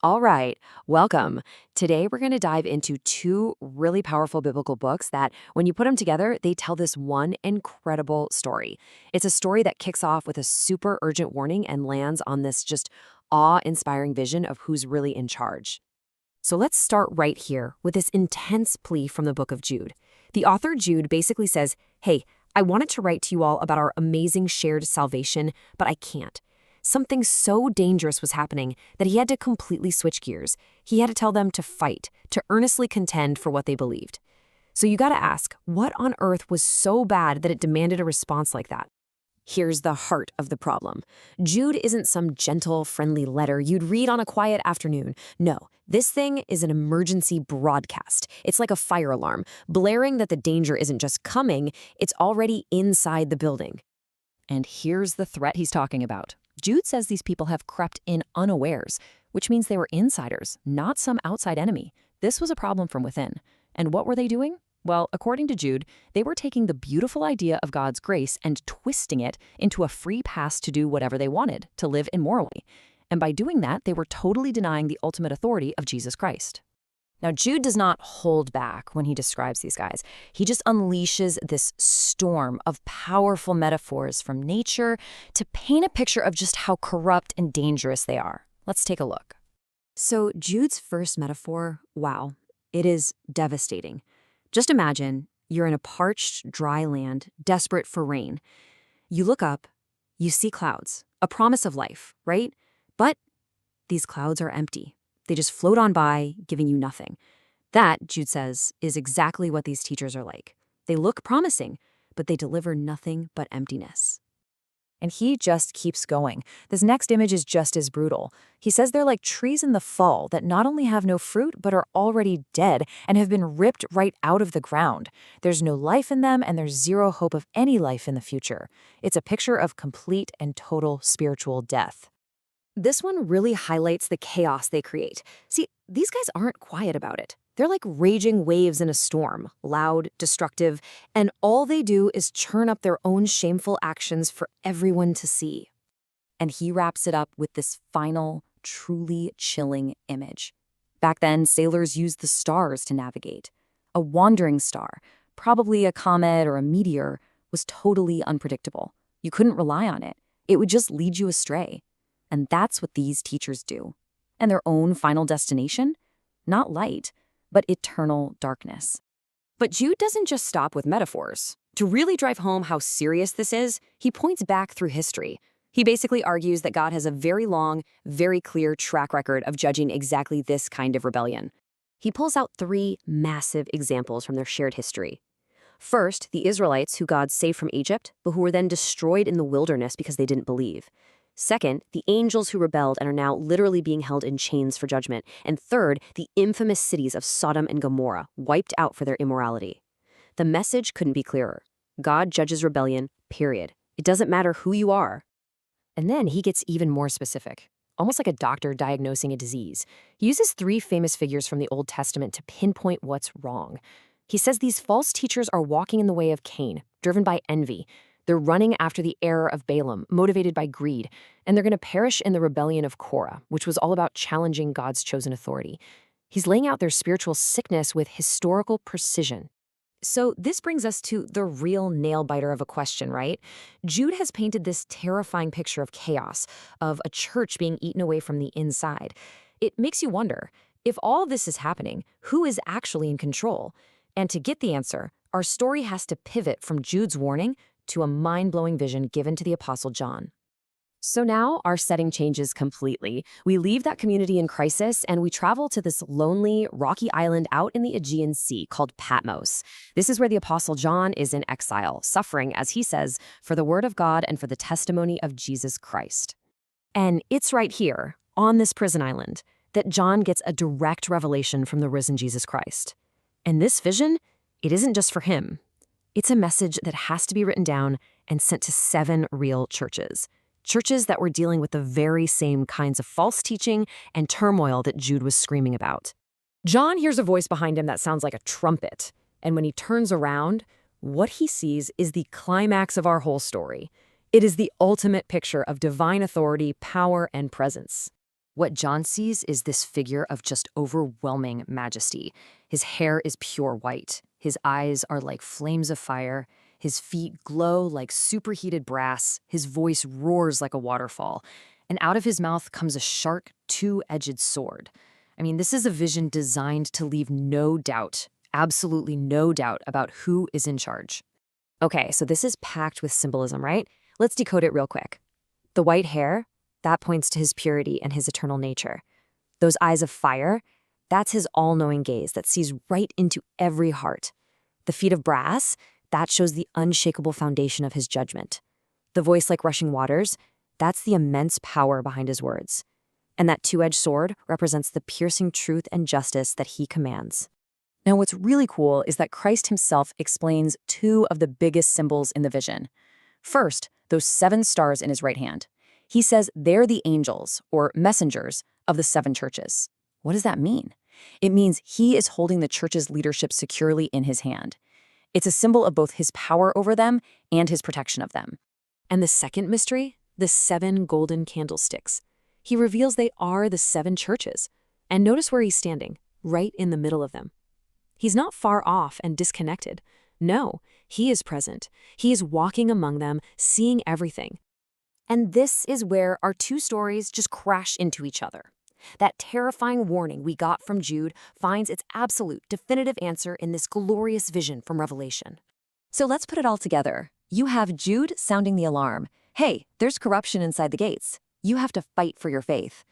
All right, welcome. Today we're going to dive into two really powerful biblical books that, when you put them together, they tell this one incredible story. It's a story that kicks off with a super urgent warning and lands on this just awe-inspiring vision of who's really in charge. So let's start right here with this intense plea from the Book of Jude. The author Jude basically says, hey, I wanted to write to you all about our amazing shared salvation, but I can't. Something so dangerous was happening that he had to completely switch gears. He had to tell them to fight, to earnestly contend for what they believed. So you gotta ask, what on earth was so bad that it demanded a response like that? Here's the heart of the problem. Jude isn't some gentle, friendly letter you'd read on a quiet afternoon. No, this thing is an emergency broadcast. It's like a fire alarm, blaring that the danger isn't just coming, it's already inside the building. And here's the threat he's talking about. Jude says these people have crept in unawares, which means they were insiders, not some outside enemy. This was a problem from within. And what were they doing? Well, according to Jude, they were taking the beautiful idea of God's grace and twisting it into a free pass to do whatever they wanted, to live immorally. And by doing that, they were totally denying the ultimate authority of Jesus Christ. Now, Jude does not hold back when he describes these guys. He just unleashes this storm of powerful metaphors from nature to paint a picture of just how corrupt and dangerous they are. Let's take a look. So Jude's first metaphor, wow, it is devastating. Just imagine you're in a parched, dry land, desperate for rain. You look up, you see clouds, a promise of life, right? But these clouds are empty. They just float on by, giving you nothing. That, Jude says, is exactly what these teachers are like. They look promising, but they deliver nothing but emptiness. And he just keeps going. This next image is just as brutal. He says they're like trees in the fall that not only have no fruit, but are already dead and have been ripped right out of the ground. There's no life in them, and there's zero hope of any life in the future. It's a picture of complete and total spiritual death. This one really highlights the chaos they create. See, these guys aren't quiet about it. They're like raging waves in a storm, loud, destructive, and all they do is churn up their own shameful actions for everyone to see. And he wraps it up with this final, truly chilling image. Back then, sailors used the stars to navigate. A wandering star, probably a comet or a meteor, was totally unpredictable. You couldn't rely on it. It would just lead you astray. And that's what these teachers do. And their own final destination? Not light, but eternal darkness. But Jude doesn't just stop with metaphors. To really drive home how serious this is, he points back through history. He basically argues that God has a very long, very clear track record of judging exactly this kind of rebellion. He pulls out three massive examples from their shared history. First, the Israelites who God saved from Egypt, but who were then destroyed in the wilderness because they didn't believe. Second, the angels who rebelled and are now literally being held in chains for judgment. And third, the infamous cities of Sodom and Gomorrah, wiped out for their immorality. The message couldn't be clearer. God judges rebellion, period. It doesn't matter who you are. And then he gets even more specific, almost like a doctor diagnosing a disease. He uses three famous figures from the Old Testament to pinpoint what's wrong. He says these false teachers are walking in the way of Cain, driven by envy. They're running after the error of Balaam, motivated by greed, and they're going to perish in the rebellion of Korah, which was all about challenging God's chosen authority. He's laying out their spiritual sickness with historical precision. So this brings us to the real nail-biter of a question, right? Jude has painted this terrifying picture of chaos, of a church being eaten away from the inside. It makes you wonder, if all of this is happening, who is actually in control? And to get the answer, our story has to pivot from Jude's warning to a mind-blowing vision given to the Apostle John. So now our setting changes completely. We leave that community in crisis and we travel to this lonely, rocky island out in the Aegean Sea called Patmos. This is where the Apostle John is in exile, suffering, as he says, for the word of God and for the testimony of Jesus Christ. And it's right here, on this prison island, that John gets a direct revelation from the risen Jesus Christ. And this vision, it isn't just for him. It's a message that has to be written down and sent to 7 real churches. Churches that were dealing with the very same kinds of false teaching and turmoil that Jude was screaming about. John hears a voice behind him that sounds like a trumpet. And when he turns around, what he sees is the climax of our whole story. It is the ultimate picture of divine authority, power, and presence. What John sees is this figure of just overwhelming majesty. His hair is pure white. His eyes are like flames of fire. His feet glow like superheated brass. His voice roars like a waterfall. And out of his mouth comes a sharp, two-edged sword. I mean, this is a vision designed to leave no doubt, absolutely no doubt about who is in charge. Okay, so this is packed with symbolism, right? Let's decode it real quick. The white hair, that points to his purity and his eternal nature. Those eyes of fire, that's his all-knowing gaze that sees right into every heart. The feet of brass, that shows the unshakable foundation of his judgment. The voice like rushing waters, that's the immense power behind his words. And that two-edged sword represents the piercing truth and justice that he commands. Now, what's really cool is that Christ himself explains two of the biggest symbols in the vision. First, those 7 stars in his right hand. He says they're the angels, or messengers, of the 7 churches. What does that mean? It means he is holding the church's leadership securely in his hand. It's a symbol of both his power over them and his protection of them. And the second mystery, the 7 golden candlesticks. He reveals they are the 7 churches. And notice where he's standing, right in the middle of them. He's not far off and disconnected. No, he is present. He is walking among them, seeing everything. And this is where our 2 stories just crash into each other. That terrifying warning we got from Jude finds its absolute, definitive answer in this glorious vision from Revelation. So let's put it all together. You have Jude sounding the alarm. Hey, there's corruption inside the gates. You have to fight for your faith.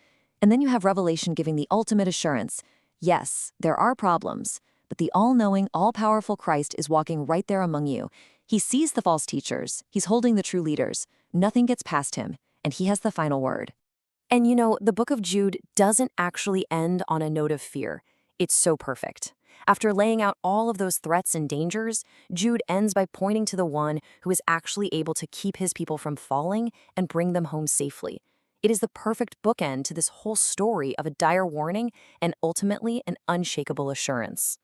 And then you have Revelation giving the ultimate assurance. Yes, there are problems, but the all-knowing, all-powerful Christ is walking right there among you. He sees the false teachers. He's holding the true leaders. Nothing gets past him, and he has the final word. And you know, the book of Jude doesn't actually end on a note of fear. It's so perfect. After laying out all of those threats and dangers, Jude ends by pointing to the one who is actually able to keep his people from falling and bring them home safely. It is the perfect bookend to this whole story of a dire warning and ultimately an unshakable assurance.